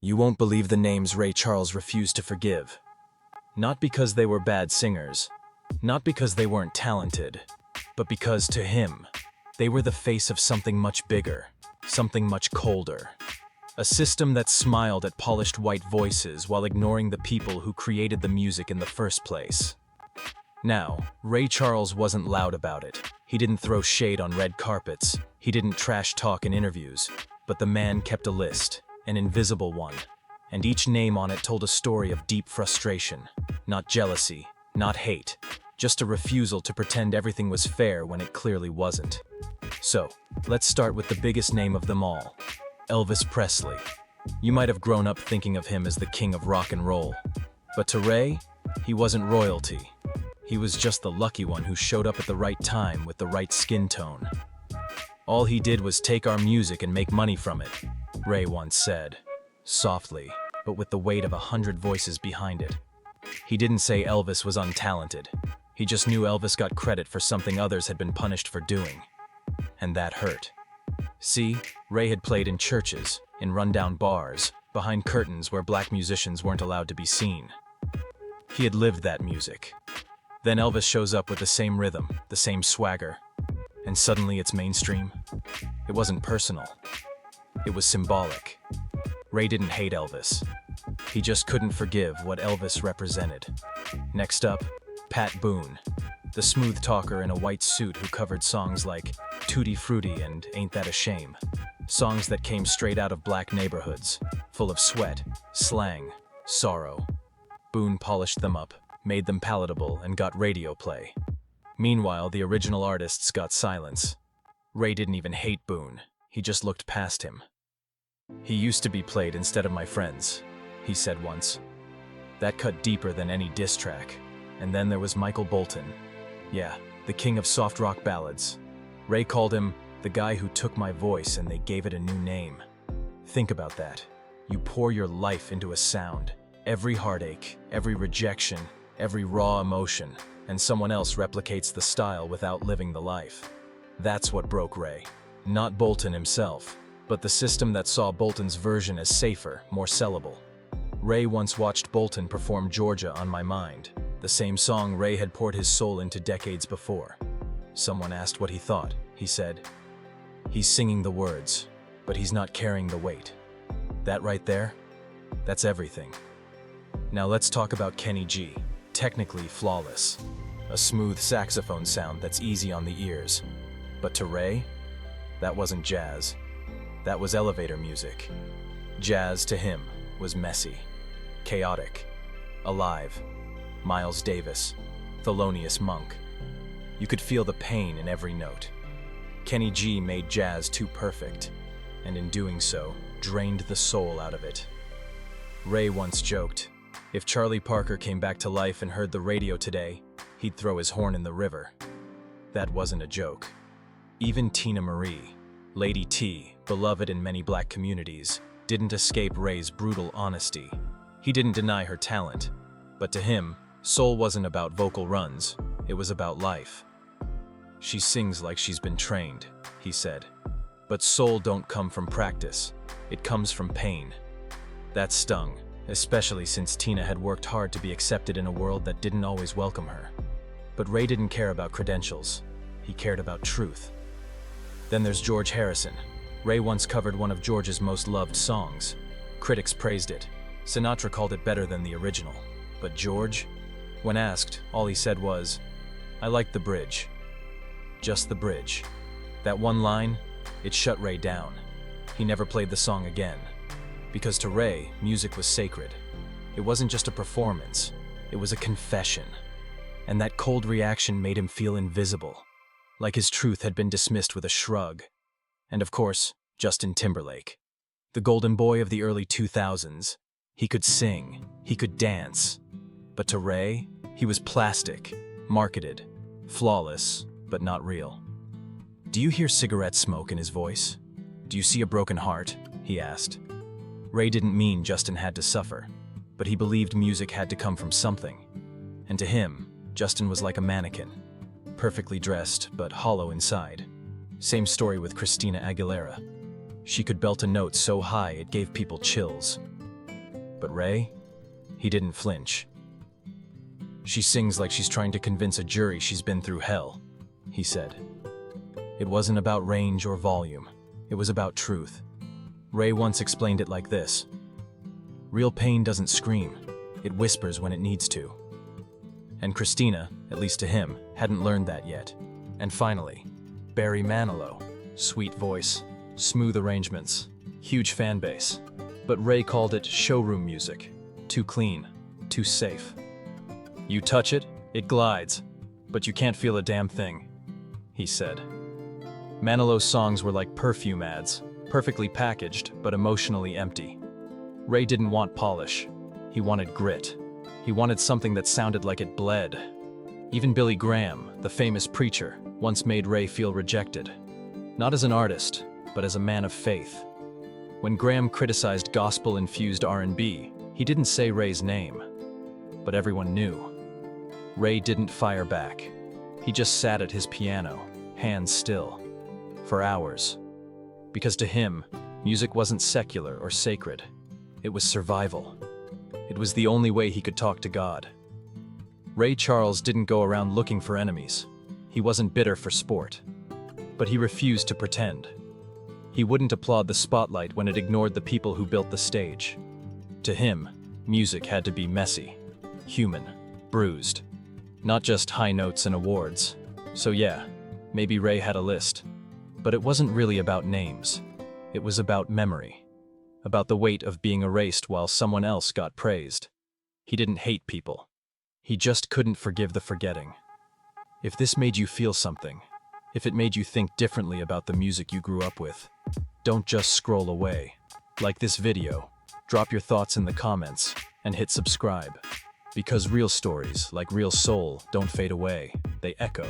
You won't believe the names Ray Charles refused to forgive. Not because they were bad singers, not because they weren't talented, but because to him, they were the face of something much bigger, something much colder. A system that smiled at polished white voices while ignoring the people who created the music in the first place. Now, Ray Charles wasn't loud about it. He didn't throw shade on red carpets. He didn't trash talk in interviews. But the man kept a list, an invisible one. And each name on it told a story of deep frustration. Not jealousy, not hate. Just a refusal to pretend everything was fair when it clearly wasn't. So, let's start with the biggest name of them all. Elvis Presley. You might have grown up thinking of him as the king of rock and roll. But to Ray, he wasn't royalty. He was just the lucky one who showed up at the right time with the right skin tone. All he did was take our music and make money from it, Ray once said, softly, but with the weight of 100 voices behind it. He didn't say Elvis was untalented. He just knew Elvis got credit for something others had been punished for doing. And that hurt. See, Ray had played in churches, in rundown bars, behind curtains where black musicians weren't allowed to be seen. He had lived that music. Then Elvis shows up with the same rhythm, the same swagger, and suddenly it's mainstream. It wasn't personal. It was symbolic. Ray didn't hate Elvis. He just couldn't forgive what Elvis represented. Next up, Pat Boone, the smooth talker in a white suit who covered songs like Tutti Frutti and Ain't That a Shame. Songs that came straight out of black neighborhoods, full of sweat, slang, sorrow. Boone polished them up, made them palatable, and got radio play. Meanwhile, the original artists got silence. Ray didn't even hate Boone. He just looked past him. "He used to be played instead of my friends," he said once. That cut deeper than any diss track. And then there was Michael Bolton. Yeah, the king of soft rock ballads. Ray called him the guy who took my voice and they gave it a new name. Think about that. You pour your life into a sound. Every heartache, every rejection, every raw emotion, and someone else replicates the style without living the life. That's what broke Ray. Not Bolton himself, but the system that saw Bolton's version as safer, more sellable. Ray once watched Bolton perform Georgia on My Mind, the same song Ray had poured his soul into decades before. Someone asked what he thought. He said, "He's singing the words, but he's not carrying the weight." That right there, that's everything. Now let's talk about Kenny G. Technically flawless. A smooth saxophone sound that's easy on the ears. But to Ray, that wasn't jazz. That was elevator music. Jazz to him was messy, chaotic, alive. Miles Davis, Thelonious Monk. You could feel the pain in every note. Kenny G made jazz too perfect, and in doing so, drained the soul out of it. Ray once joked, if Charlie Parker came back to life and heard the radio today, he'd throw his horn in the river. That wasn't a joke. Even Tina Marie, Lady T, beloved in many black communities, didn't escape Ray's brutal honesty. He didn't deny her talent, but to him, soul wasn't about vocal runs, it was about life. "She sings like she's been trained," he said. "But soul don't come from practice, it comes from pain." That stung, especially since Tina had worked hard to be accepted in a world that didn't always welcome her. But Ray didn't care about credentials, he cared about truth. Then there's George Harrison. Ray once covered one of George's most loved songs. Critics praised it. Sinatra called it better than the original. But George? When asked, all he said was, "I liked the bridge." Just the bridge. That one line, it shut Ray down. He never played the song again. Because to Ray, music was sacred. It wasn't just a performance, it was a confession. And that cold reaction made him feel invisible, like his truth had been dismissed with a shrug. And of course, Justin Timberlake. The golden boy of the early 2000s. He could sing, he could dance. But to Ray, he was plastic, marketed, flawless, but not real. "Do you hear cigarette smoke in his voice? Do you see a broken heart?" he asked. Ray didn't mean Justin had to suffer, but he believed music had to come from something. And to him, Justin was like a mannequin, perfectly dressed but hollow inside. Same story with Christina Aguilera. She could belt a note so high it gave people chills. But Ray? He didn't flinch. "She sings like she's trying to convince a jury she's been through hell," he said. It wasn't about range or volume. It was about truth. Ray once explained it like this: real pain doesn't scream. It whispers when it needs to. And Christina, at least to him, hadn't learned that yet. And finally, Barry Manilow. Sweet voice, smooth arrangements, huge fan base. But Ray called it showroom music. Too clean, too safe. "You touch it, it glides, but you can't feel a damn thing," he said. Manilow's songs were like perfume ads, perfectly packaged but emotionally empty. Ray didn't want polish. He wanted grit. He wanted something that sounded like it bled. Even Billy Graham, the famous preacher, once made Ray feel rejected. Not as an artist, but as a man of faith. When Graham criticized gospel-infused R&B, he didn't say Ray's name. But everyone knew. Ray didn't fire back. He just sat at his piano, hands still, for hours. Because to him, music wasn't secular or sacred. It was survival. It was the only way he could talk to God. Ray Charles didn't go around looking for enemies. He wasn't bitter for sport. But he refused to pretend. He wouldn't applaud the spotlight when it ignored the people who built the stage. To him, music had to be messy, human, bruised. Not just high notes and awards. So yeah, maybe Ray had a list. But it wasn't really about names. It was about memory. About the weight of being erased while someone else got praised. He didn't hate people. He just couldn't forgive the forgetting. If this made you feel something, if it made you think differently about the music you grew up with, don't just scroll away. Like this video, drop your thoughts in the comments, and hit subscribe. Because real stories, like real soul, don't fade away, they echo.